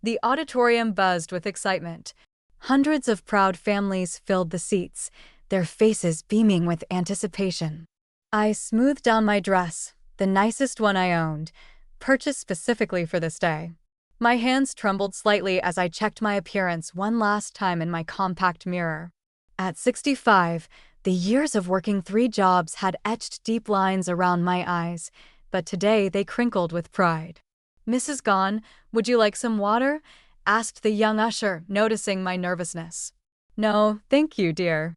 The auditorium buzzed with excitement. Hundreds of proud families filled the seats, their faces beaming with anticipation. I smoothed down my dress, the nicest one I owned, purchased specifically for this day. My hands trembled slightly as I checked my appearance one last time in my compact mirror. At 65, the years of working 3 jobs had etched deep lines around my eyes, but today they crinkled with pride. "Mrs. Gone, would you like some water?" asked the young usher, noticing my nervousness. "No, thank you, dear.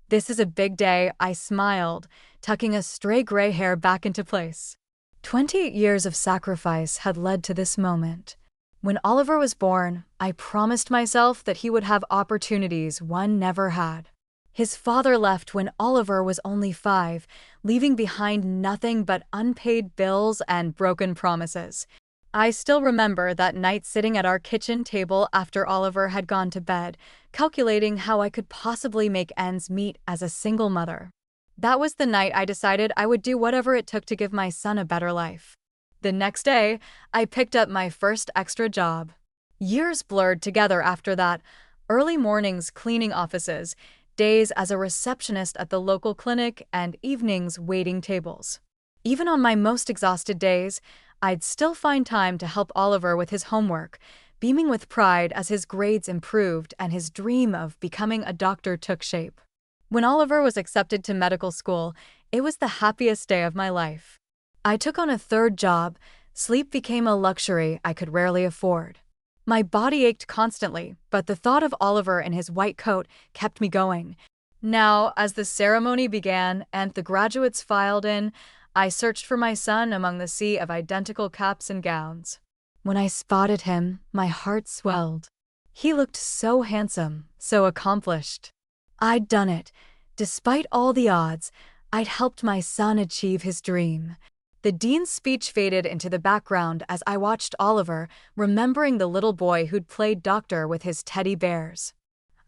This is a big day," I smiled, tucking a stray gray hair back into place. 28 years of sacrifice had led to this moment. When Oliver was born, I promised myself that he would have opportunities one never had. His father left when Oliver was only 5, leaving behind nothing but unpaid bills and broken promises. I still remember that night sitting at our kitchen table after Oliver had gone to bed, calculating how I could possibly make ends meet as a single mother. That was the night I decided I would do whatever it took to give my son a better life. The next day, I picked up my first extra job. Years blurred together after that, early mornings cleaning offices, days as a receptionist at the local clinic, and evenings waiting tables. Even on my most exhausted days, I'd still find time to help Oliver with his homework, beaming with pride as his grades improved and his dream of becoming a doctor took shape. When Oliver was accepted to medical school, it was the happiest day of my life. I took on a 3rd job. Sleep became a luxury I could rarely afford. My body ached constantly, but the thought of Oliver in his white coat kept me going. Now, as the ceremony began and the graduates filed in, I searched for my son among the sea of identical caps and gowns. When I spotted him, my heart swelled. He looked so handsome, so accomplished. I'd done it. Despite all the odds, I'd helped my son achieve his dream. The dean's speech faded into the background as I watched Oliver, remembering the little boy who'd played doctor with his teddy bears.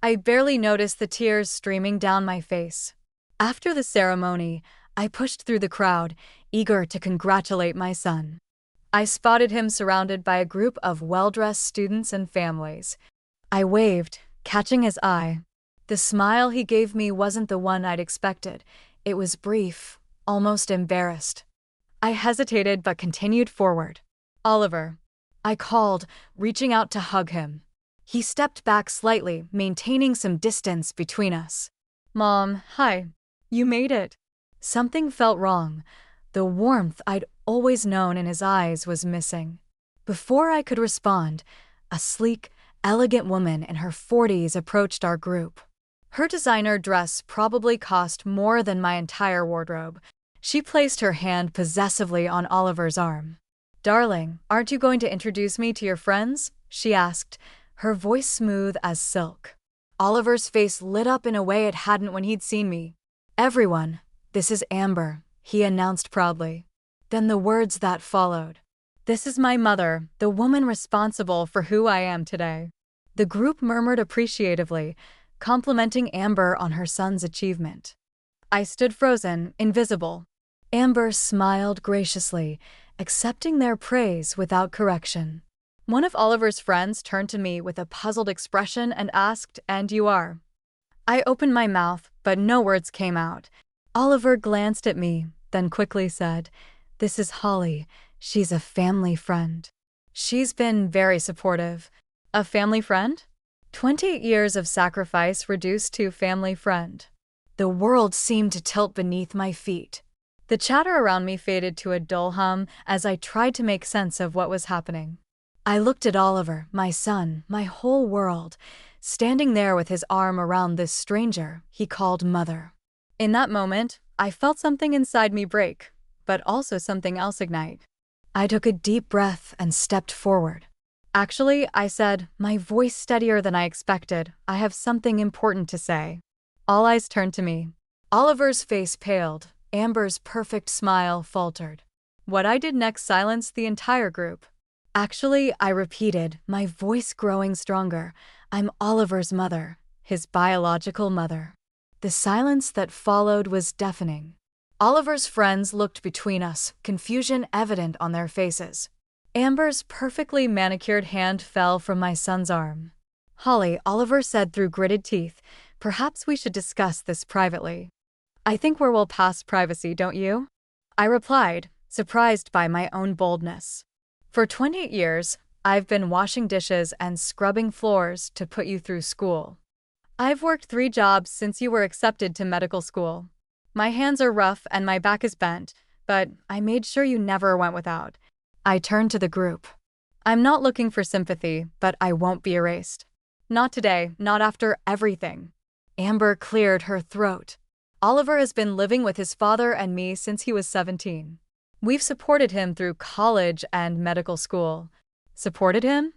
I barely noticed the tears streaming down my face. After the ceremony, I pushed through the crowd, eager to congratulate my son. I spotted him surrounded by a group of well-dressed students and families. I waved, catching his eye. The smile he gave me wasn't the one I'd expected. It was brief, almost embarrassed. I hesitated but continued forward. "Oliver," I called, reaching out to hug him. He stepped back slightly, maintaining some distance between us. "Mom, hi. You made it." Something felt wrong. The warmth I'd always known in his eyes was missing. Before I could respond, a sleek, elegant woman in her 40s approached our group. Her designer dress probably cost more than my entire wardrobe. She placed her hand possessively on Oliver's arm. "Darling, aren't you going to introduce me to your friends?" she asked, her voice smooth as silk. Oliver's face lit up in a way it hadn't when he'd seen me. "Everyone, this is Amber," he announced proudly. Then the words that followed. "This is my mother, the woman responsible for who I am today." The group murmured appreciatively, complimenting Amber on her son's achievement. I stood frozen, invisible. Amber smiled graciously, accepting their praise without correction. One of Oliver's friends turned to me with a puzzled expression and asked, "And you are?" I opened my mouth, but no words came out. Oliver glanced at me, then quickly said, "This is Holly. She's a family friend." "She's been very supportive." "A family friend?" 28 years of sacrifice reduced to family friend. The world seemed to tilt beneath my feet. The chatter around me faded to a dull hum as I tried to make sense of what was happening. I looked at Oliver, my son, my whole world, standing there with his arm around this stranger he called mother. In that moment, I felt something inside me break, but also something else ignite. I took a deep breath and stepped forward. "Actually," I said, my voice steadier than I expected, "I have something important to say." All eyes turned to me. Oliver's face paled. Amber's perfect smile faltered. What I did next silenced the entire group. "Actually," I repeated, my voice growing stronger, "I'm Oliver's mother, his biological mother." The silence that followed was deafening. Oliver's friends looked between us, confusion evident on their faces. Amber's perfectly manicured hand fell from my son's arm. "Holly," Oliver said through gritted teeth, "perhaps we should discuss this privately." "I think we're well past privacy, don't you?" I replied, surprised by my own boldness. "For 28 years, I've been washing dishes and scrubbing floors to put you through school. I've worked 3 jobs since you were accepted to medical school. My hands are rough and my back is bent, but I made sure you never went without." I turned to the group. "I'm not looking for sympathy, but I won't be erased. Not today, not after everything." Amber cleared her throat. "Oliver has been living with his father and me since he was 17. We've supported him through college and medical school." Supported him?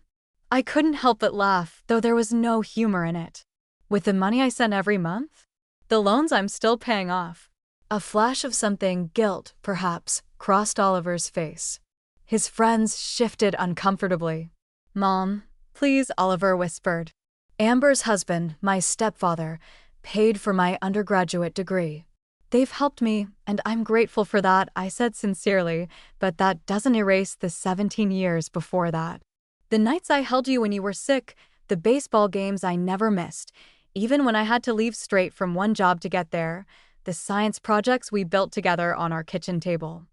I couldn't help but laugh, though there was no humor in it. With the money I sent every month? The loans I'm still paying off. A flash of something, guilt, perhaps, crossed Oliver's face. His friends shifted uncomfortably. "Mom, please," Oliver whispered. "Amber's husband, my stepfather, paid for my undergraduate degree. They've helped me, and I'm grateful for that," I said sincerely, "but that doesn't erase the 17 years before that. The nights I held you when you were sick, the baseball games I never missed, even when I had to leave straight from one job to get there, the science projects we built together on our kitchen table."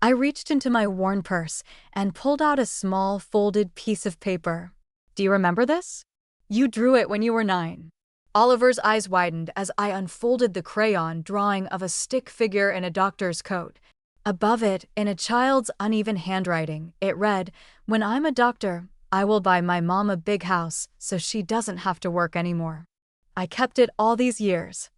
I reached into my worn purse and pulled out a small, folded piece of paper. "Do you remember this? You drew it when you were 9. Oliver's eyes widened as I unfolded the crayon drawing of a stick figure in a doctor's coat. Above it, in a child's uneven handwriting, it read, "When I'm a doctor, I will buy my mom a big house so she doesn't have to work anymore." I kept it all these years.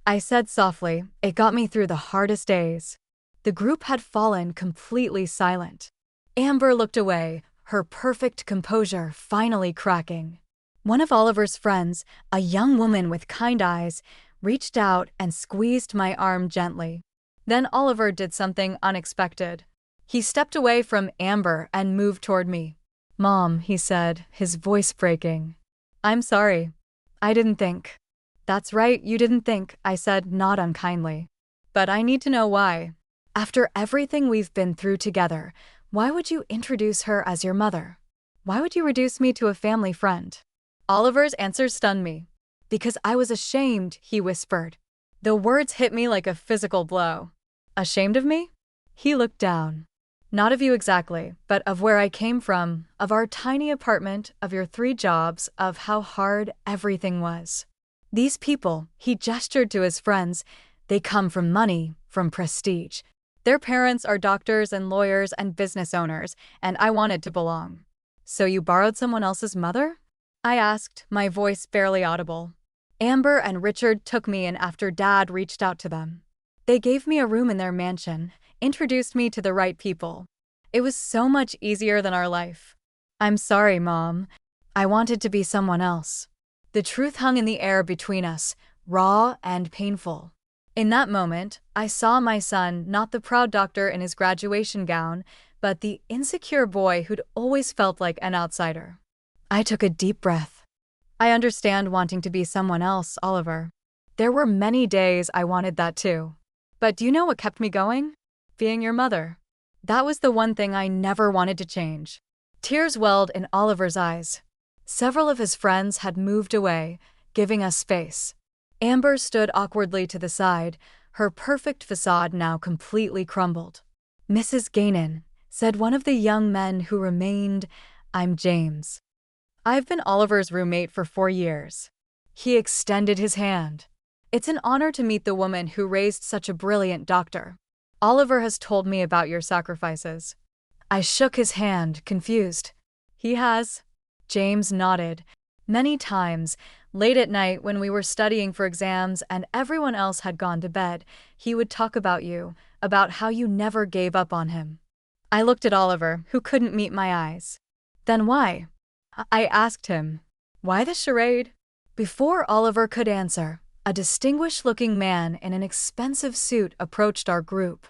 I said softly, "It got me through the hardest days." The group had fallen completely silent. Amber looked away, her perfect composure finally cracking. One of Oliver's friends, a young woman with kind eyes, reached out and squeezed my arm gently. Then Oliver did something unexpected. He stepped away from Amber and moved toward me. "Mom," he said, his voice breaking. "I'm sorry. I didn't think." "That's right, you didn't think," I said, not unkindly. "But I need to know why. After everything we've been through together, why would you introduce her as your mother? Why would you reduce me to a family friend?" Oliver's answer stunned me. "Because I was ashamed," he whispered. The words hit me like a physical blow. "Ashamed of me?" He looked down. "Not of you exactly, but of where I came from, of our tiny apartment, of your 3 jobs, of how hard everything was. These people," he gestured to his friends, "they come from money, from prestige. Their parents are doctors and lawyers and business owners, and I wanted to belong." "So you borrowed someone else's mother?" I asked, my voice barely audible. "Amber and Richard took me in after Dad reached out to them. They gave me a room in their mansion, introduced me to the right people. It was so much easier than our life." "I'm sorry, Mom. I wanted to be someone else." The truth hung in the air between us, raw and painful. In that moment, I saw my son, not the proud doctor in his graduation gown, but the insecure boy who'd always felt like an outsider. I took a deep breath. "I understand wanting to be someone else, Oliver. There were many days I wanted that too. But do you know what kept me going? Being your mother. That was the one thing I never wanted to change." Tears welled in Oliver's eyes. Several of his friends had moved away, giving us space. Amber stood awkwardly to the side, her perfect facade now completely crumbled. "Mrs. Gainan," said one of the young men who remained, "I'm James. I've been Oliver's roommate for 4 years." He extended his hand. "It's an honor to meet the woman who raised such a brilliant doctor. Oliver has told me about your sacrifices." I shook his hand, confused. "He has?" James nodded. "Many times, late at night when we were studying for exams and everyone else had gone to bed, he would talk about you, about how you never gave up on him." I looked at Oliver, who couldn't meet my eyes. "Then why?" I asked him. "Why the charade?" Before Oliver could answer, a distinguished-looking man in an expensive suit approached our group.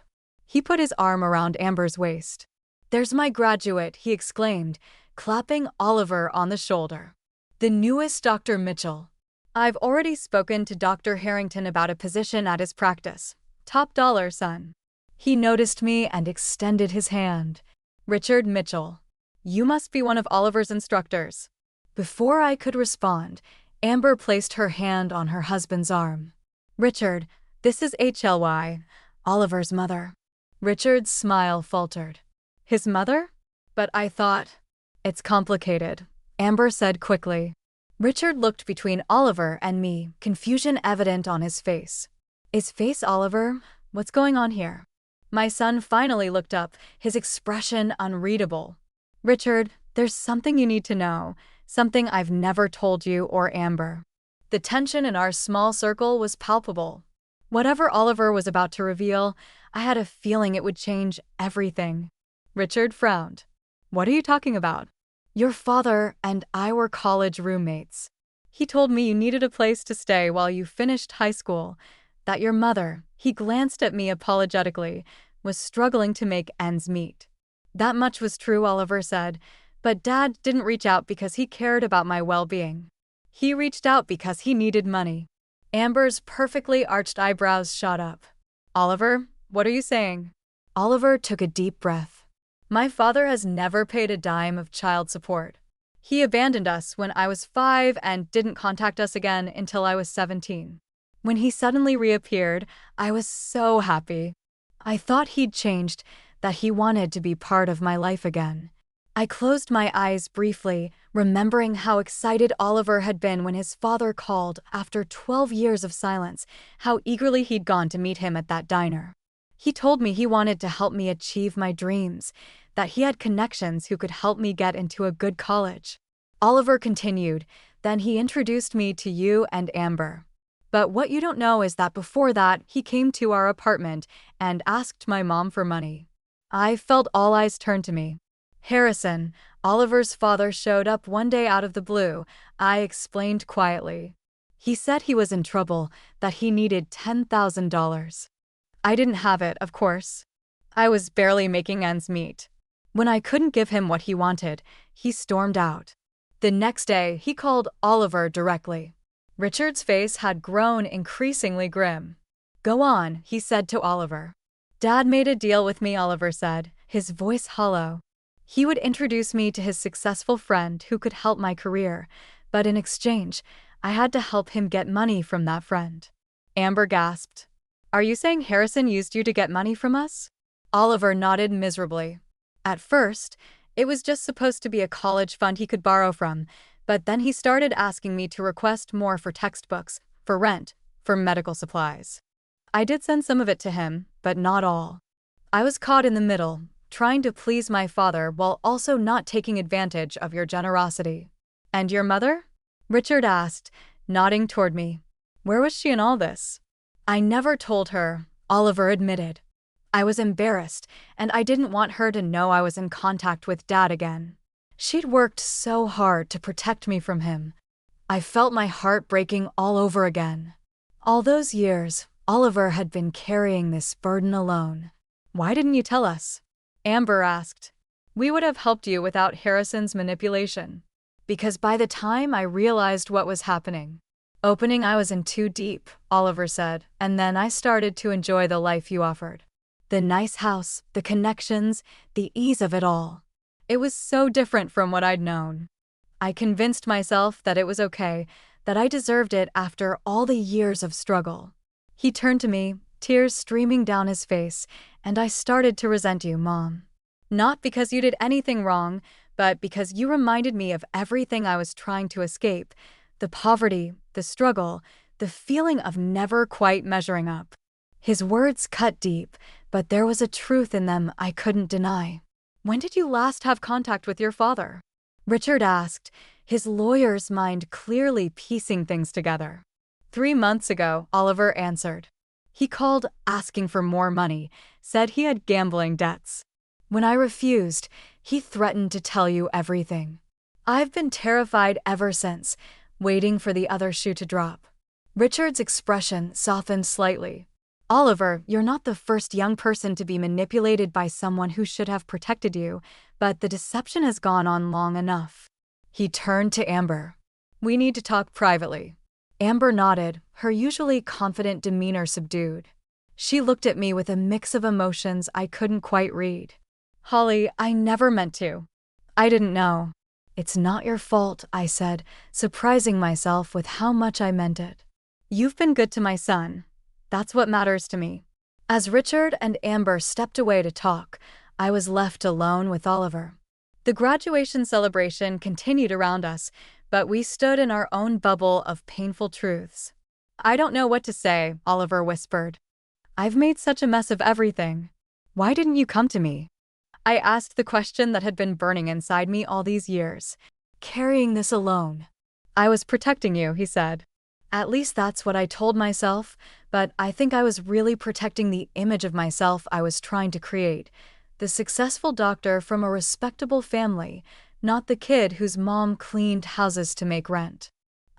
He put his arm around Amber's waist. "There's my graduate," he exclaimed, clapping Oliver on the shoulder. "The newest Dr. Mitchell. I've already spoken to Dr. Harrington about a position at his practice. Top dollar, son." He noticed me and extended his hand. "Richard Mitchell." You must be one of Oliver's instructors. Before I could respond, Amber placed her hand on her husband's arm. Richard, this is HLY, Oliver's mother. Richard's smile faltered. His mother? But I thought. It's complicated, Amber said quickly. Richard looked between Oliver and me, confusion evident on his face. Is face Oliver? What's going on here? My son finally looked up, his expression unreadable. Richard, there's something you need to know, something I've never told you or Amber. The tension in our small circle was palpable. Whatever Oliver was about to reveal, I had a feeling it would change everything. Richard frowned. What are you talking about? Your father and I were college roommates. He told me you needed a place to stay while you finished high school, that your mother, he glanced at me apologetically, was struggling to make ends meet. That much was true, Oliver said, but Dad didn't reach out because he cared about my well-being. He reached out because he needed money. Amber's perfectly arched eyebrows shot up. Oliver, what are you saying? Oliver took a deep breath. My father has never paid a dime of child support. He abandoned us when I was 5 and didn't contact us again until I was 17. When he suddenly reappeared, I was so happy. I thought he'd changed, that he wanted to be part of my life again. I closed my eyes briefly, remembering how excited Oliver had been when his father called after 12 years of silence, how eagerly he'd gone to meet him at that diner. He told me he wanted to help me achieve my dreams, that he had connections who could help me get into a good college. Oliver continued, then he introduced me to you and Amber. But what you don't know is that before that, he came to our apartment and asked my mom for money. I felt all eyes turn to me. Harrison, Oliver's father, showed up one day out of the blue, I explained quietly. He said he was in trouble, that he needed $10,000. I didn't have it, of course. I was barely making ends meet. When I couldn't give him what he wanted, he stormed out. The next day, he called Oliver directly. Richard's face had grown increasingly grim. Go on, he said to Oliver. Dad made a deal with me, Oliver said, his voice hollow. He would introduce me to his successful friend who could help my career, but in exchange, I had to help him get money from that friend. Amber gasped. Are you saying Harrison used you to get money from us? Oliver nodded miserably. At first, it was just supposed to be a college fund he could borrow from, but then he started asking me to request more for textbooks, for rent, for medical supplies. I did send some of it to him, but not all. I was caught in the middle, trying to please my father while also not taking advantage of your generosity. And your mother? Richard asked, nodding toward me. Where was she in all this? I never told her, Oliver admitted. I was embarrassed, and I didn't want her to know I was in contact with Dad again. She'd worked so hard to protect me from him. I felt my heart breaking all over again. All those years, Oliver had been carrying this burden alone. Why didn't you tell us? Amber asked. We would have helped you without Harrison's manipulation. Because by the time I realized what was happening, I was in too deep, Oliver said, and then I started to enjoy the life you offered. The nice house, the connections, the ease of it all. It was so different from what I'd known. I convinced myself that it was okay, that I deserved it after all the years of struggle. He turned to me, tears streaming down his face, and I started to resent you, Mom. Not because you did anything wrong, but because you reminded me of everything I was trying to escape, the poverty, the struggle, the feeling of never quite measuring up. His words cut deep, but there was a truth in them I couldn't deny. When did you last have contact with your father? Richard asked, his lawyer's mind clearly piecing things together. 3 months ago, Oliver answered. He called asking for more money, said he had gambling debts. When I refused, he threatened to tell you everything. I've been terrified ever since, waiting for the other shoe to drop. Richard's expression softened slightly. Oliver, you're not the first young person to be manipulated by someone who should have protected you, but the deception has gone on long enough. He turned to Amber. We need to talk privately. Amber nodded, her usually confident demeanor subdued. She looked at me with a mix of emotions I couldn't quite read. Holly, I never meant to. I didn't know. It's not your fault, I said, surprising myself with how much I meant it. You've been good to my son. That's what matters to me. As Richard and Amber stepped away to talk, I was left alone with Oliver. The graduation celebration continued around us, but we stood in our own bubble of painful truths. I don't know what to say, Oliver whispered. I've made such a mess of everything. Why didn't you come to me? I asked the question that had been burning inside me all these years, carrying this alone. I was protecting you, he said. At least that's what I told myself, but I think I was really protecting the image of myself I was trying to create. The successful doctor from a respectable family, not the kid whose mom cleaned houses to make rent.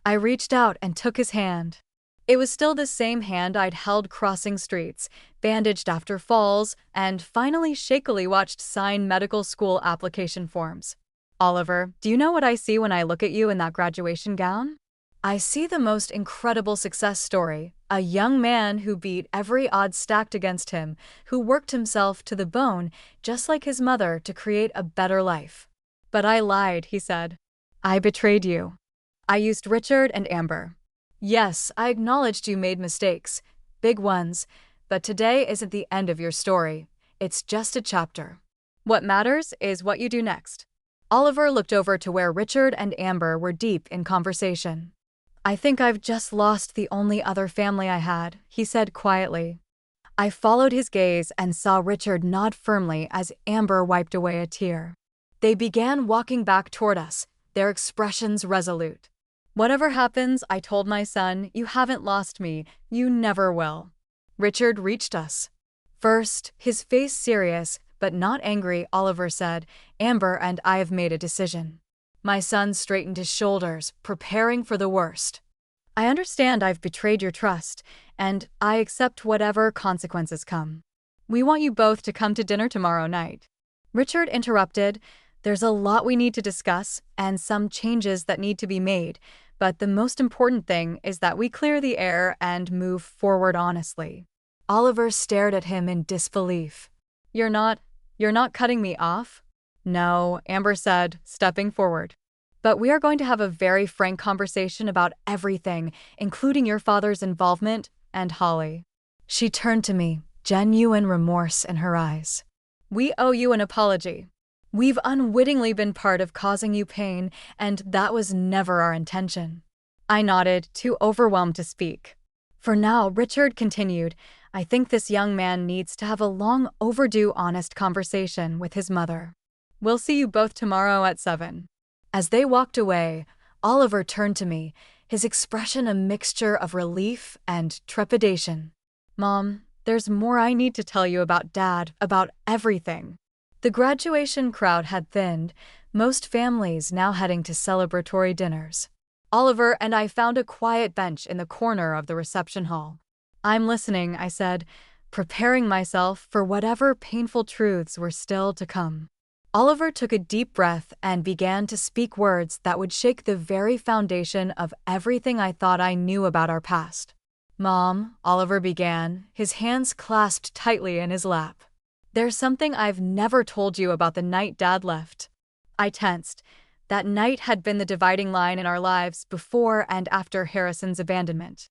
I reached out and took his hand. It was still the same hand I'd held crossing streets, bandaged after falls, and finally shakily watched sign medical school application forms. Oliver, do you know what I see when I look at you in that graduation gown? I see the most incredible success story, a young man who beat every odds stacked against him, who worked himself to the bone, just like his mother, to create a better life. But I lied, he said. I betrayed you. I used Richard and Amber. Yes, I acknowledged you made mistakes, big ones, but today isn't the end of your story. It's just a chapter. What matters is what you do next. Oliver looked over to where Richard and Amber were deep in conversation. I think I've just lost the only other family I had, he said quietly. I followed his gaze and saw Richard nod firmly as Amber wiped away a tear. They began walking back toward us, their expressions resolute. Whatever happens, I told my son, you haven't lost me, you never will. Richard reached us. First, his face serious, but not angry, Oliver said, Amber and I have made a decision. My son straightened his shoulders, preparing for the worst. I understand I've betrayed your trust, and I accept whatever consequences come. We want you both to come to dinner tomorrow night. Richard interrupted. There's a lot we need to discuss, and some changes that need to be made, but the most important thing is that we clear the air and move forward honestly. Oliver stared at him in disbelief. You're not cutting me off? No, Amber said, stepping forward. But we are going to have a very frank conversation about everything, including your father's involvement and Holly. She turned to me, genuine remorse in her eyes. We owe you an apology. We've unwittingly been part of causing you pain, and that was never our intention. I nodded, too overwhelmed to speak. For now, Richard continued, I think this young man needs to have a long overdue honest conversation with his mother. We'll see you both tomorrow at 7. As they walked away, Oliver turned to me, his expression a mixture of relief and trepidation. Mom, there's more I need to tell you about Dad, about everything. The graduation crowd had thinned, most families now heading to celebratory dinners. Oliver and I found a quiet bench in the corner of the reception hall. I'm listening, I said, preparing myself for whatever painful truths were still to come. Oliver took a deep breath and began to speak words that would shake the very foundation of everything I thought I knew about our past. Mom, Oliver began, his hands clasped tightly in his lap. There's something I've never told you about the night Dad left. I tensed. That night had been the dividing line in our lives before and after Harrison's abandonment.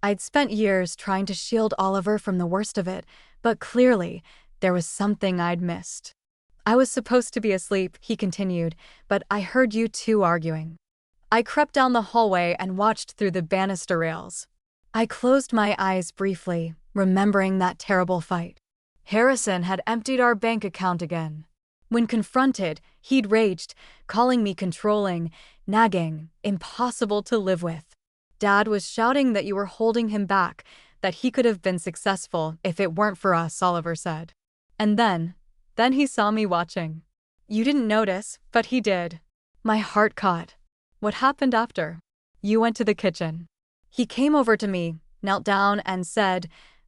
I'd spent years trying to shield Oliver from the worst of it, but clearly, there was something I'd missed. I was supposed to be asleep, he continued, but I heard you two arguing. I crept down the hallway and watched through the banister rails. I closed my eyes briefly, remembering that terrible fight. Harrison had emptied our bank account again. When confronted, he'd raged, calling me controlling, nagging, impossible to live with. Dad was shouting that you were holding him back, that he could have been successful if it weren't for us, Oliver said. And then he saw me watching. You didn't notice, but he did. My heart caught. What happened after? You went to the kitchen. He came over to me, knelt down and said,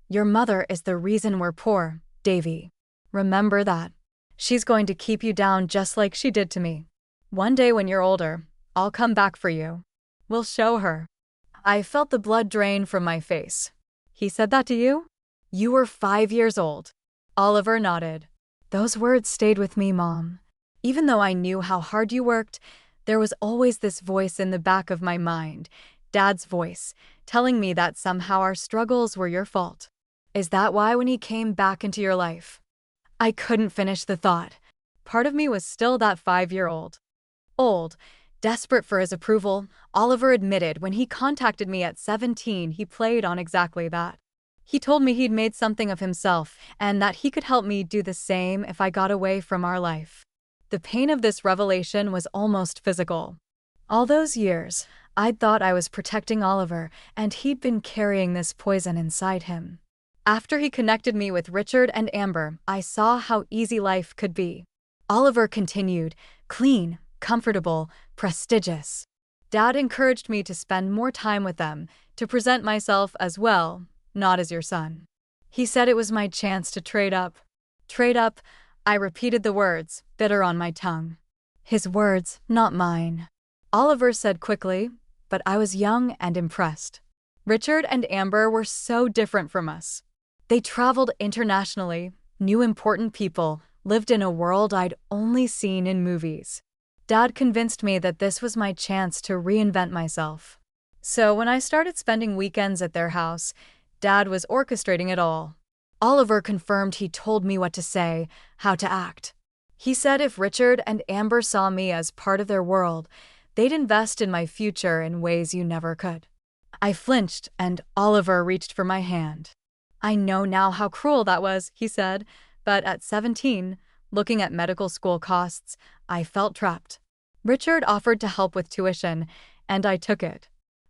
Your mother is the reason we're poor, Davy. Remember that. She's going to keep you down just like she did to me. One day when you're older, I'll come back for you. We'll show her. I felt the blood drain from my face. He said that to you? You were 5 years old. Oliver nodded. Those words stayed with me, Mom. Even though I knew how hard you worked, there was always this voice in the back of my mind, Dad's voice, telling me that somehow our struggles were your fault. Is that why when he came back into your life? I couldn't finish the thought. Part of me was still that 5-year-old. Old, desperate for his approval, Oliver admitted when he contacted me at 17 he played on exactly that. He told me he'd made something of himself and that he could help me do the same if I got away from our life. The pain of this revelation was almost physical. All those years, I'd thought I was protecting Oliver, and he'd been carrying this poison inside him. After he connected me with Richard and Amber, I saw how easy life could be. Oliver continued, clean, comfortable, prestigious. Dad encouraged me to spend more time with them, to present myself as well, not as your son. He said it was my chance to trade up. Trade up, I repeated the words, bitter on my tongue. His words, not mine. Oliver said quickly, but I was young and impressed. Richard and Amber were so different from us. They traveled internationally, knew important people, lived in a world I'd only seen in movies. Dad convinced me that this was my chance to reinvent myself. So when I started spending weekends at their house, Dad was orchestrating it all. Oliver confirmed he told me what to say, how to act. He said if Richard and Amber saw me as part of their world, they'd invest in my future in ways you never could. I flinched, and Oliver reached for my hand. I know now how cruel that was, he said, but at 17, looking at medical school costs, I felt trapped. Richard offered to help with tuition, and I took it.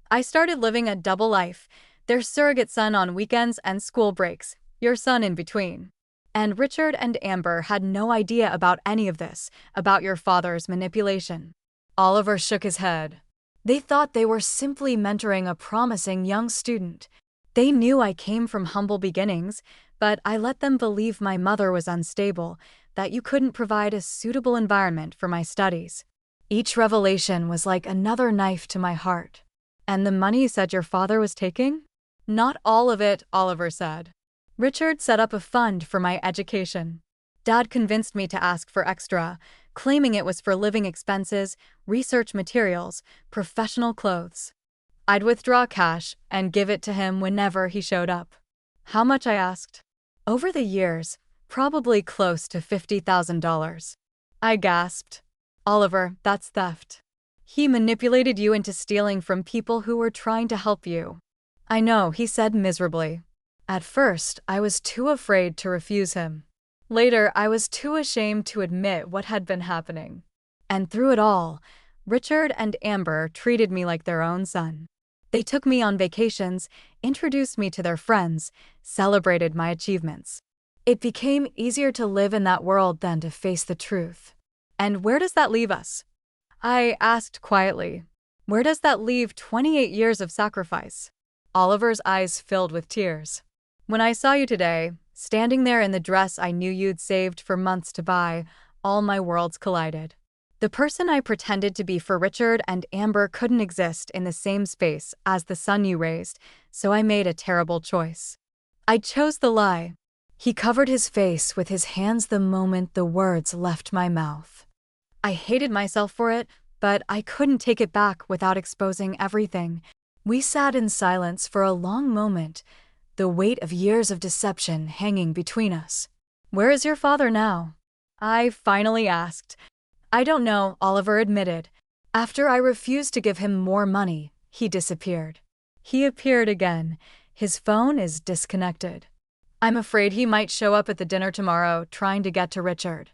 I started living a double life, their surrogate son on weekends and school breaks, your son in between. And Richard and Amber had no idea about any of this, about your father's manipulation. Oliver shook his head. They thought they were simply mentoring a promising young student. They knew I came from humble beginnings, but I let them believe my mother was unstable, that you couldn't provide a suitable environment for my studies. Each revelation was like another knife to my heart. And the money you said your father was taking? Not all of it, Oliver said. Richard set up a fund for my education. Dad convinced me to ask for extra, claiming it was for living expenses, research materials, professional clothes. I'd withdraw cash and give it to him whenever he showed up. How much, I asked. Over the years, probably close to $50,000. I gasped. Oliver, that's theft. He manipulated you into stealing from people who were trying to help you. I know, he said miserably. At first, I was too afraid to refuse him. Later, I was too ashamed to admit what had been happening. And through it all, Richard and Amber treated me like their own son. They took me on vacations, introduced me to their friends, celebrated my achievements. It became easier to live in that world than to face the truth. And where does that leave us? I asked quietly. Where does that leave 28 years of sacrifice? Oliver's eyes filled with tears. When I saw you today, standing there in the dress I knew you'd saved for months to buy, all my worlds collided. The person I pretended to be for Richard and Amber couldn't exist in the same space as the son you raised, so I made a terrible choice. I chose the lie. He covered his face with his hands the moment the words left my mouth. I hated myself for it, but I couldn't take it back without exposing everything. We sat in silence for a long moment, the weight of years of deception hanging between us. Where is your father now? I finally asked. I don't know, Oliver admitted. After I refused to give him more money, he disappeared. He appeared again. His phone is disconnected. I'm afraid he might show up at the dinner tomorrow trying to get to Richard.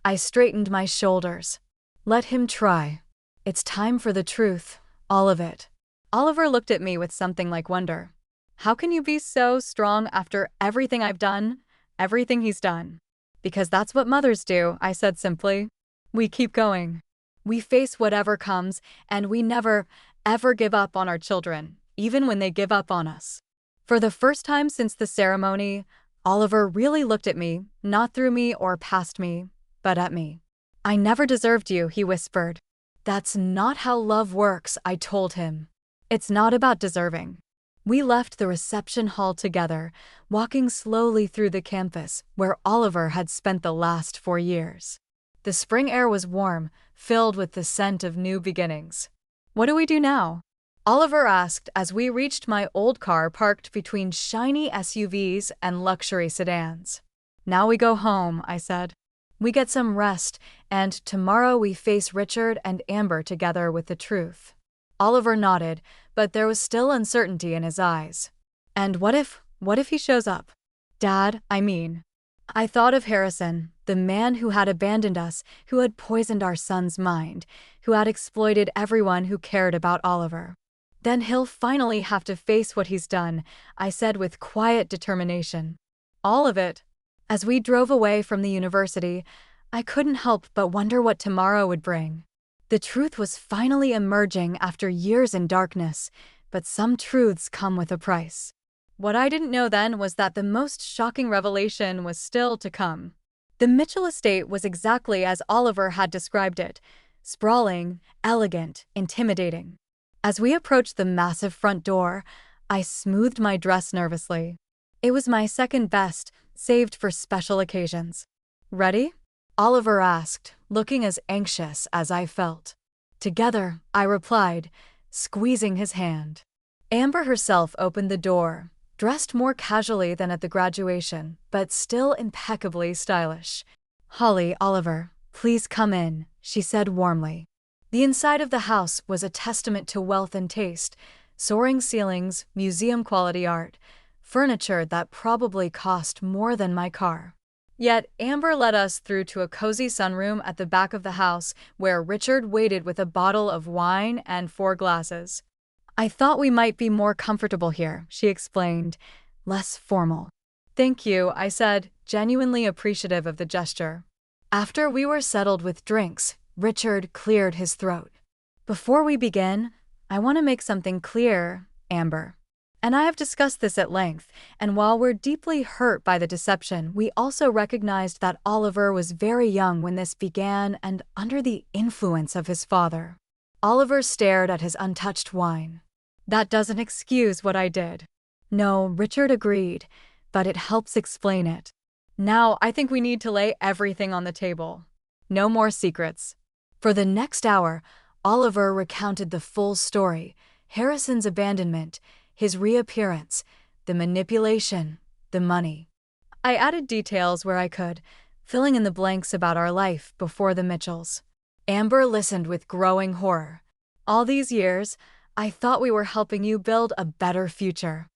I straightened my shoulders. Let him try. It's time for the truth, all of it. Oliver looked at me with something like wonder. How can you be so strong after everything I've done, everything he's done? Because that's what mothers do, I said simply. We keep going. We face whatever comes, and we never, ever give up on our children, even when they give up on us. For the first time since the ceremony, Oliver really looked at me, not through me or past me, but at me. I never deserved you, he whispered. That's not how love works, I told him. It's not about deserving. We left the reception hall together, walking slowly through the campus where Oliver had spent the last 4 years. The spring air was warm, filled with the scent of new beginnings. "What do we do now?" Oliver asked as we reached my old car parked between shiny SUVs and luxury sedans. "Now we go home," I said. "We get some rest, and tomorrow we face Richard and Amber together with the truth." Oliver nodded, but there was still uncertainty in his eyes. "And what if he shows up?" "Dad, I mean." I thought of Harrison, the man who had abandoned us, who had poisoned our son's mind, who had exploited everyone who cared about Oliver. "Then he'll finally have to face what he's done," I said with quiet determination. "All of it." As we drove away from the university, I couldn't help but wonder what tomorrow would bring. The truth was finally emerging after years in darkness, but some truths come with a price. What I didn't know then was that the most shocking revelation was still to come. The Mitchell estate was exactly as Oliver had described it: sprawling, elegant, intimidating. As we approached the massive front door, I smoothed my dress nervously. It was my second best, saved for special occasions. "Ready?" Oliver asked, looking as anxious as I felt. "Together," I replied, squeezing his hand. Amber herself opened the door, dressed more casually than at the graduation, but still impeccably stylish. "Holly, Oliver, please come in," she said warmly. The inside of the house was a testament to wealth and taste: soaring ceilings, museum-quality art, furniture that probably cost more than my car. Yet Amber led us through to a cozy sunroom at the back of the house where Richard waited with a bottle of wine and 4 glasses. "I thought we might be more comfortable here," she explained, less formal. "Thank you," I said, genuinely appreciative of the gesture. After we were settled with drinks, Richard cleared his throat. "Before we begin, I want to make something clear, Amber. And I have discussed this at length, and while we're deeply hurt by the deception, we also recognized that Oliver was very young when this began and under the influence of his father." Oliver stared at his untouched wine. "That doesn't excuse what I did." "No," Richard agreed, "but it helps explain it. Now I think we need to lay everything on the table. No more secrets." For the next hour, Oliver recounted the full story: Harrison's abandonment, his reappearance, the manipulation, the money. I added details where I could, filling in the blanks about our life before the Mitchells. Amber listened with growing horror. "All these years, I thought we were helping you build a better future.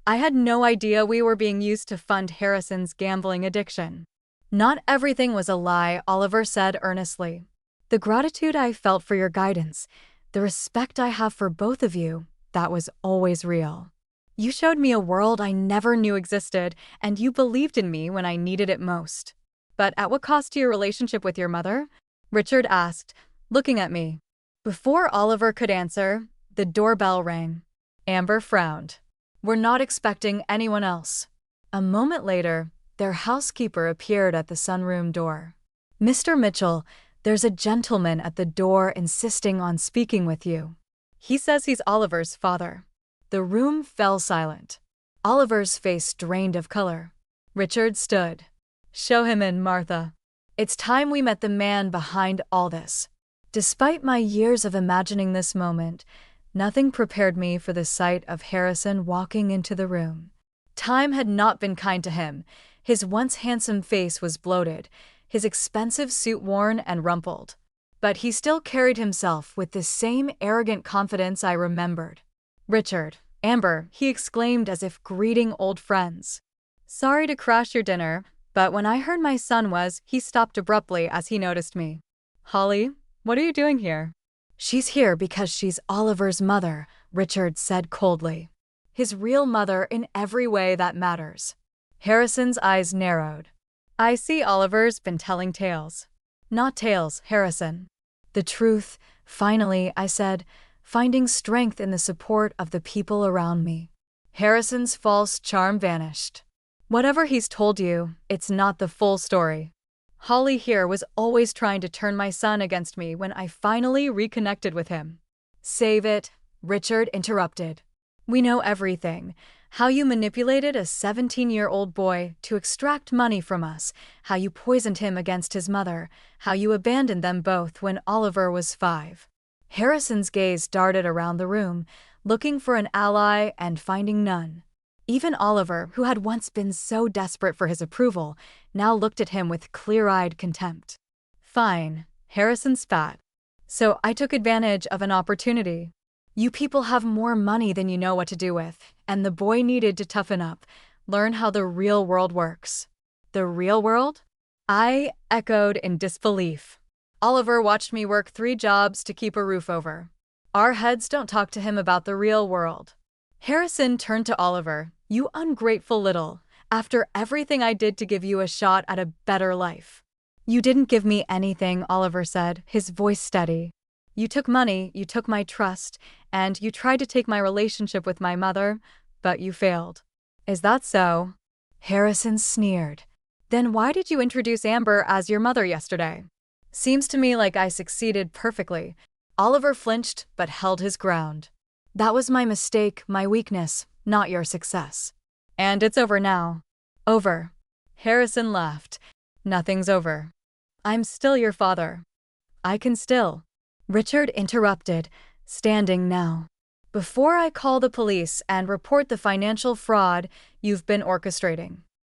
I had no idea we were being used to fund Harrison's gambling addiction." "Not everything was a lie," Oliver said earnestly. "The gratitude I felt for your guidance, the respect I have for both of you, that was always real. You showed me a world I never knew existed, and you believed in me when I needed it most." "But at what cost to your relationship with your mother?" Richard asked, looking at me. Before Oliver could answer, the doorbell rang. Amber frowned. "We're not expecting anyone else." A moment later, their housekeeper appeared at the sunroom door. "Mr. Mitchell, there's a gentleman at the door insisting on speaking with you. He says he's Oliver's father." The room fell silent. Oliver's face drained of color. Richard stood. "Show him in, Martha." It's time we met the man behind all this. Despite my years of imagining this moment, nothing prepared me for the sight of Harrison walking into the room. Time had not been kind to him. His once handsome face was bloated, his expensive suit worn and rumpled. But he still carried himself with the same arrogant confidence I remembered. "Richard, Amber," he exclaimed as if greeting old friends. "Sorry to crash your dinner, but when I heard my son was," he stopped abruptly as he noticed me. "Holly, what are you doing here?" "She's here because she's Oliver's mother," Richard said coldly. "His real mother in every way that matters." Harrison's eyes narrowed. "I see Oliver's been telling tales." "Not tales, Harrison. The truth," finally I said, finding strength in the support of the people around me. Harrison's false charm vanished. "Whatever he's told you, it's not the full story. Holly here was always trying to turn my son against me when I finally reconnected with him." "Save it," Richard interrupted. "We know everything. How you manipulated a 17-year-old boy to extract money from us, how you poisoned him against his mother, how you abandoned them both when Oliver was 5. Harrison's gaze darted around the room, looking for an ally and finding none. Even Oliver, who had once been so desperate for his approval, now looked at him with clear-eyed contempt. Fine, Harrison spat. So I took advantage of an opportunity. You people have more money than you know what to do with, and the boy needed to toughen up, learn how the real world works. The real world? I echoed in disbelief. Oliver watched me work 3 jobs to keep a roof over. Our heads don't talk to him about the real world. Harrison turned to Oliver. You ungrateful little. After everything I did to give you a shot at a better life. You didn't give me anything, Oliver said, his voice steady. You took money, you took my trust, and you tried to take my relationship with my mother, but you failed. Is that so? Harrison sneered. Then why did you introduce Amber as your mother yesterday? Seems to me like I succeeded perfectly. Oliver flinched but held his ground. That was my mistake, my weakness, not your success. And it's over now. Over. Harrison laughed. Nothing's over. I'm still your father. I can still. Richard interrupted, standing now. Before I call the police and report the financial fraud you've been orchestrating.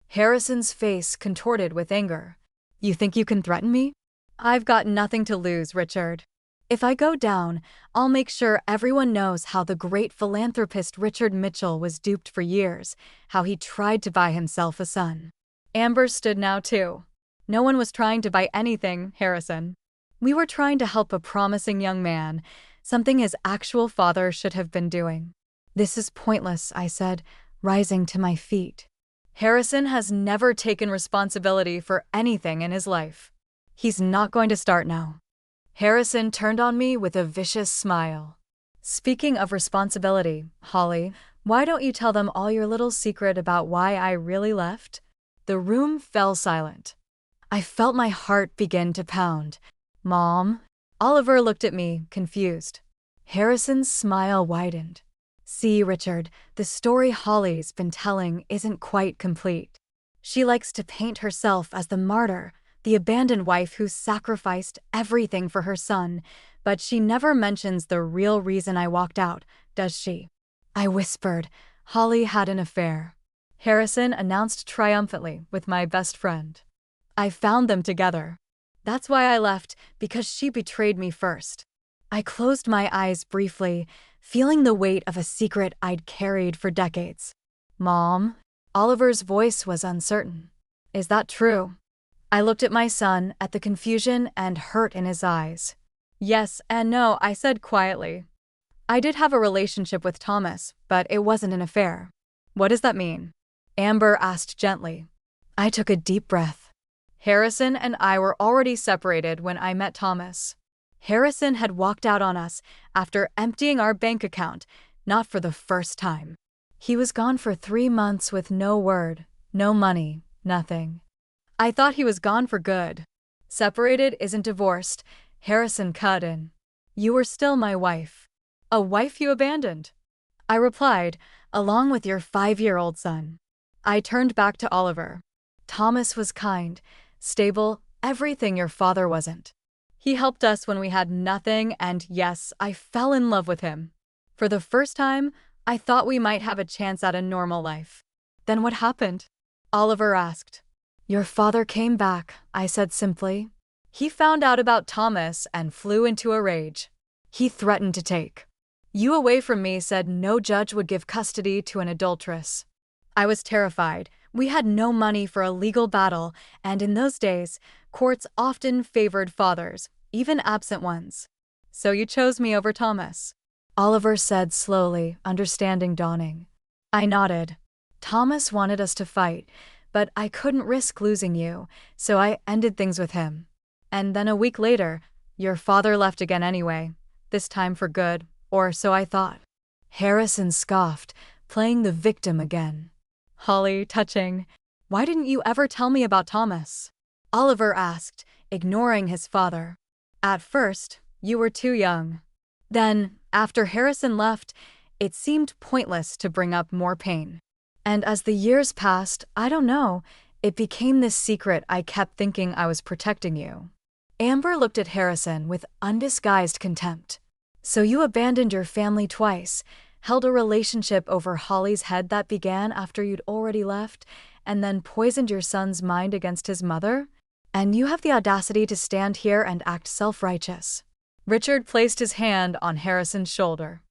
Harrison's face contorted with anger. You think you can threaten me? I've got nothing to lose, Richard. If I go down, I'll make sure everyone knows how the great philanthropist Richard Mitchell was duped for years, how he tried to buy himself a son. Amber stood now too. No one was trying to buy anything, Harrison. We were trying to help a promising young man, something his actual father should have been doing. This is pointless, I said, rising to my feet. Harrison has never taken responsibility for anything in his life. He's not going to start now. Harrison turned on me with a vicious smile. Speaking of responsibility, Holly, why don't you tell them all your little secret about why I really left? The room fell silent. I felt my heart begin to pound. Mom? Oliver looked at me, confused. Harrison's smile widened. See, Richard, the story Holly's been telling isn't quite complete. She likes to paint herself as the martyr, the abandoned wife who sacrificed everything for her son, but she never mentions the real reason I walked out, does she? I whispered. Holly had an affair. Harrison announced triumphantly with my best friend. I found them together. That's why I left, because she betrayed me first. I closed my eyes briefly, feeling the weight of a secret I'd carried for decades. Mom? Oliver's voice was uncertain. Is that true? I looked at my son, at the confusion and hurt in his eyes. Yes and no, I said quietly. I did have a relationship with Thomas, but it wasn't an affair. What does that mean? Amber asked gently. I took a deep breath. Harrison and I were already separated when I met Thomas. Harrison had walked out on us after emptying our bank account, not for the first time. He was gone for 3 months with no word, no money, nothing. I thought he was gone for good. Separated isn't divorced, Harrison cut in. You were still my wife. A wife you abandoned. I replied, along with your 5-year-old son. I turned back to Oliver. Thomas was kind, stable, everything your father wasn't. He helped us when we had nothing, and yes, I fell in love with him. For the first time, I thought we might have a chance at a normal life. Then what happened? Oliver asked. Your father came back, I said simply. He found out about Thomas and flew into a rage. He threatened to take you away from me, said no judge would give custody to an adulteress. I was terrified. We had no money for a legal battle, and in those days, courts often favored fathers, even absent ones. So you chose me over Thomas. Oliver said slowly, understanding dawning. I nodded. Thomas wanted us to fight, but I couldn't risk losing you, so I ended things with him. And then a week later, your father left again anyway, this time for good, or so I thought. Harrison scoffed, playing the victim again. Holly, touching. Why didn't you ever tell me about Thomas? Oliver asked, ignoring his father. At first, you were too young. Then, after Harrison left, it seemed pointless to bring up more pain. And as the years passed, I don't know, it became this secret I kept thinking I was protecting you. Amber looked at Harrison with undisguised contempt. So you abandoned your family twice, held a relationship over Holly's head that began after you'd already left, and then poisoned your son's mind against his mother? And you have the audacity to stand here and act self-righteous. Richard placed his hand on Harrison's shoulder.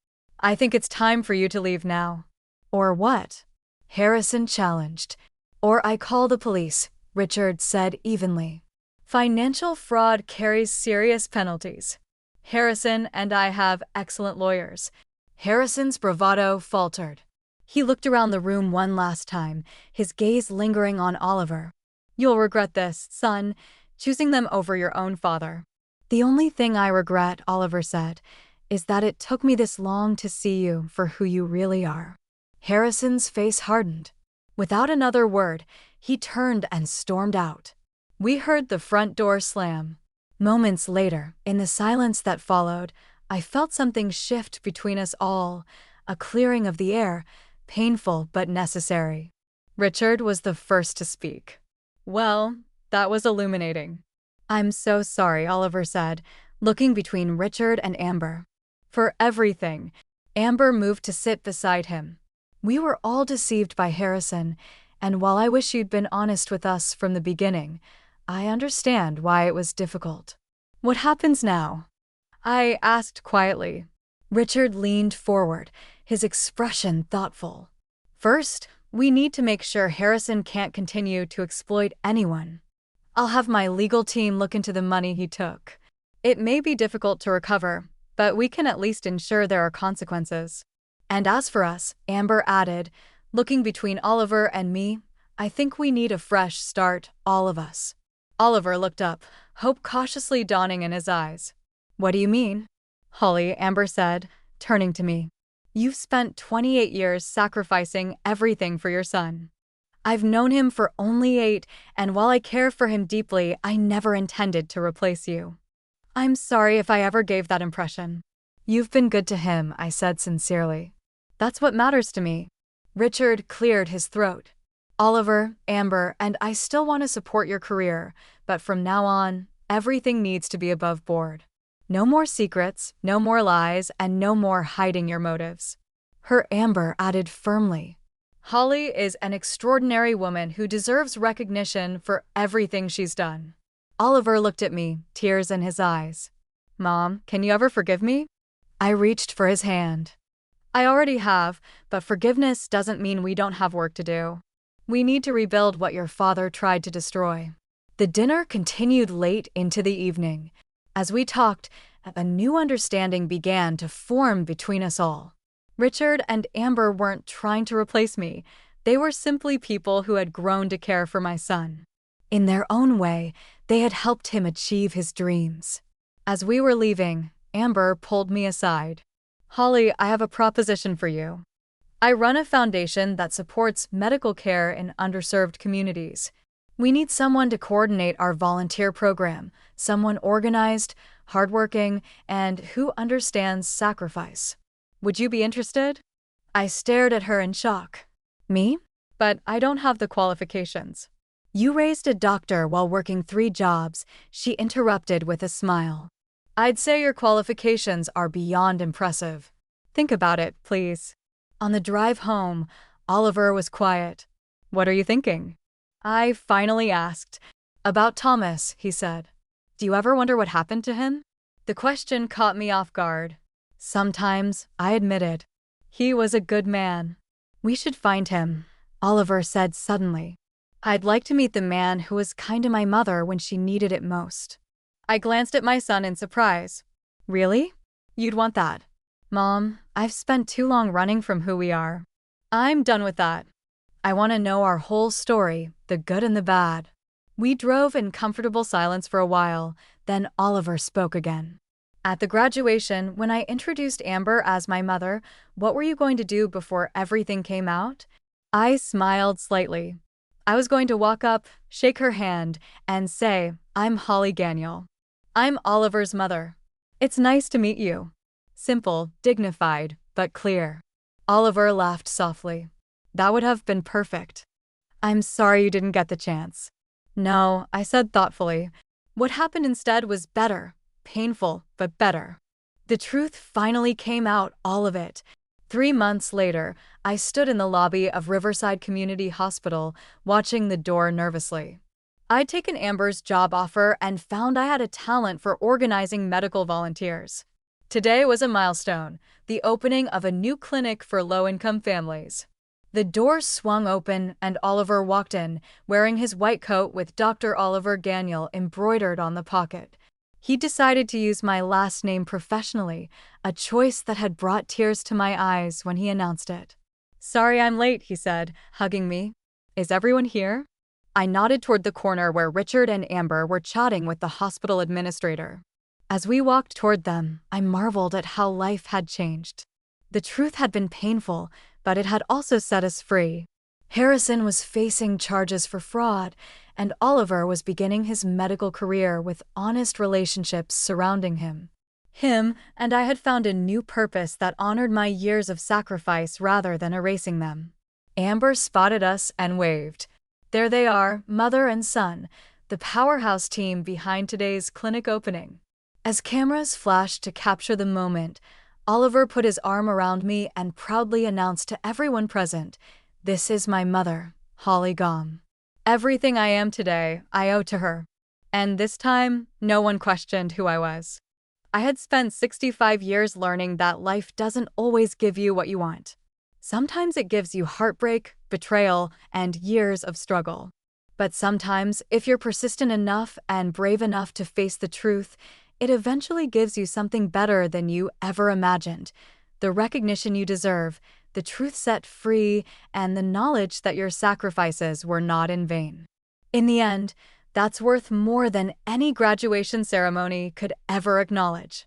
I think it's time for you to leave now. Or what? Harrison challenged. Or I call the police, Richard said evenly. Financial fraud carries serious penalties. Harrison and I have excellent lawyers. Harrison's bravado faltered. He looked around the room one last time, his gaze lingering on Oliver. You'll regret this, son, choosing them over your own father. The only thing I regret, Oliver said, is that it took me this long to see you for who you really are. Harrison's face hardened. Without another word, he turned and stormed out. We heard the front door slam. Moments later, in the silence that followed, I felt something shift between us all, a clearing of the air, painful but necessary. Richard was the first to speak. Well, that was illuminating. I'm so sorry, Oliver said, looking between Richard and Amber. For everything. Amber moved to sit beside him. We were all deceived by Harrison, and while I wish you'd been honest with us from the beginning, I understand why it was difficult. What happens now? I asked quietly. Richard leaned forward, his expression thoughtful. First, we need to make sure Harrison can't continue to exploit anyone. I'll have my legal team look into the money he took. It may be difficult to recover, but we can at least ensure there are consequences. And as for us, Amber added, looking between Oliver and me, I think we need a fresh start, all of us. Oliver looked up, hope cautiously dawning in his eyes. What do you mean? Holly, Amber said, turning to me. You've spent 28 years sacrificing everything for your son. I've known him for only 8, and while I care for him deeply, I never intended to replace you. I'm sorry if I ever gave that impression. You've been good to him, I said sincerely. That's what matters to me. Richard cleared his throat. Oliver, Amber, and I still want to support your career, but from now on, everything needs to be above board. No more secrets, no more lies, and no more hiding your motives. Her Amber added firmly. Holly is an extraordinary woman who deserves recognition for everything she's done. Oliver looked at me, tears in his eyes. Mom, can you ever forgive me? I reached for his hand. I already have, but forgiveness doesn't mean we don't have work to do. We need to rebuild what your father tried to destroy. The dinner continued late into the evening. As we talked, a new understanding began to form between us all. Richard and Amber weren't trying to replace me. They were simply people who had grown to care for my son. In their own way, they had helped him achieve his dreams. As we were leaving, Amber pulled me aside. Holly, I have a proposition for you. I run a foundation that supports medical care in underserved communities. We need someone to coordinate our volunteer program, someone organized, hardworking, and who understands sacrifice. Would you be interested? I stared at her in shock. Me? But I don't have the qualifications. You raised a doctor while working 3 jobs, she interrupted with a smile. I'd say your qualifications are beyond impressive. Think about it, please. On the drive home, Oliver was quiet. What are you thinking? I finally asked. About Thomas, he said. Do you ever wonder what happened to him? The question caught me off guard. Sometimes, I admitted. He was a good man. We should find him, Oliver said suddenly. I'd like to meet the man who was kind to my mother when she needed it most. I glanced at my son in surprise. Really? You'd want that? Mom, I've spent too long running from who we are. I'm done with that. I want to know our whole story, the good and the bad. We drove in comfortable silence for a while, then Oliver spoke again. At the graduation, when I introduced Amber as my mother, what were you going to do before everything came out? I smiled slightly. I was going to walk up, shake her hand, and say, I'm Holly Gagnon. I'm Oliver's mother. It's nice to meet you. Simple, dignified, but clear. Oliver laughed softly. That would have been perfect. I'm sorry you didn't get the chance. No, I said thoughtfully. What happened instead was better. Painful, but better. The truth finally came out, all of it. 3 months later, I stood in the lobby of Riverside Community Hospital, watching the door nervously. I'd taken Amber's job offer and found I had a talent for organizing medical volunteers. Today was a milestone, the opening of a new clinic for low-income families. The door swung open and Oliver walked in, wearing his white coat with Dr. Oliver Gagnon embroidered on the pocket. He decided to use my last name professionally, a choice that had brought tears to my eyes when he announced it. "Sorry I'm late," he said, hugging me. "Is everyone here?" I nodded toward the corner where Richard and Amber were chatting with the hospital administrator. As we walked toward them, I marveled at how life had changed. The truth had been painful, but it had also set us free. Harrison was facing charges for fraud, and Oliver was beginning his medical career with honest relationships surrounding him. Him and I had found a new purpose that honored my years of sacrifice rather than erasing them. Amber spotted us and waved. There they are, mother and son, the powerhouse team behind today's clinic opening. As cameras flashed to capture the moment, Oliver put his arm around me and proudly announced to everyone present, "This is my mother, Holly Gom. Everything I am today, I owe to her." And this time, no one questioned who I was. I had spent 65 years learning that life doesn't always give you what you want. Sometimes it gives you heartbreak, betrayal, and years of struggle. But sometimes, if you're persistent enough and brave enough to face the truth, it eventually gives you something better than you ever imagined. The recognition you deserve, the truth set free, and the knowledge that your sacrifices were not in vain. In the end, that's worth more than any graduation ceremony could ever acknowledge.